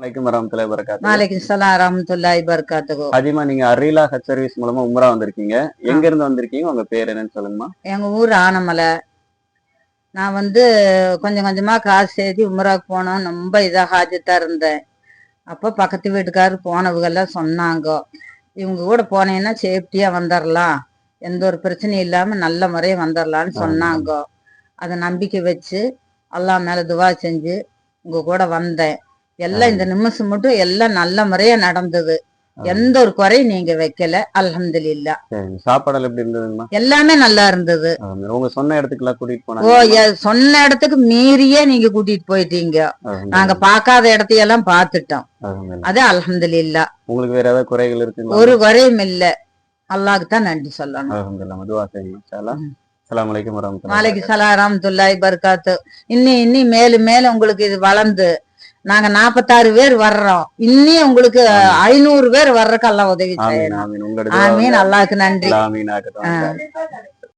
வலைக்கும் வரமத்துல்லாஹி வபரகாத்துஹு. வாலைக்கும் ஸலாம் வரஹ்மத்துல்லாஹி வபரகாத்துஹு. ஹாஜிமா, நீங்க அர்ரீலா ஹஜ் சர்வீஸ் மூலமா உம்ரா வந்திருக்கீங்க. எங்க இருந்து வந்திருக்கீங்க? உங்க பேர் என்னன்னு சொல்லுங்கம்மா. எங்க ஊர் ஆனமலை. நான் கொஞ்சம் கொஞ்சமா காசு சேர்த்து உம்ராவுக்கு போனோம். ரொம்ப ஹாஜத்தா இருந்தேன். அப்போ பக்கத்து வீட்டுக்காரர் போனவங்கெல்லாம் சொன்னாங்க, இவங்க கூட போனீங்கன்னா சேஃப்டியா வந்துடலாம், எந்த ஒரு பிரச்சனையும் இல்லாம நல்ல முறையை வந்துடலான்னு சொன்னாங்க. அதை நம்பிக்கை வச்சு அல்லாஹ் மேல துவா செஞ்சு உங்க கூட வந்தேன். எல்லாம் இந்த நிமிஷம் மட்டும் எல்லாம் நல்ல முறையா நடந்தது. எந்த ஒரு குறையும் நீங்க வைக்கல, அல்ஹம்துலில்லாஹ். சாப்பாடு எப்படி இருந்ததுங்கம்மா? எல்லாமே நல்லா இருந்தது. உங்க சொன்ன இடத்துக்கு எல்லாம் கூட்டிட்டு ஓ, போனாங்க? சொன்ன இடத்துக்கு மீறியே நீங்க கூட்டிட்டு போயிட்டீங்க. நாங்க பார்க்காத இடத்தையெல்லாம் பார்த்துட்டோம். அது அல்ஹம்துலில்லாஹ். உங்களுக்கு வேற ஏதாவது குறைகள் இருக்குங்களா? ஒரு குறையும் இல்ல. அல்லாஹ்க்கு தான் நன்றி சொல்லணும். அல்ஹம்துலில்லாஹ். துஆ செய்யுங்க இன்ஷா அல்லாஹ். அஸ்ஸலாமு அலைக்கும் வரஹ்மத்துல்லாஹி. வாலைக்கும் ஸலாம் வரஹ்மத்துல்லாஹி வபரகாத்துஹு. இன்னி மேலும் மேலும் உங்களுக்கு இது வளர்ந்து நாங்க 46 பேர் வர்றோம். இன்னும் உங்களுக்கு 500 பேர் வர்றதுக்கு அல்லாஹ் உதவி செய்யணும். ஆமீன். அல்லாஹ்க்கு நன்றி. ஆமீன்.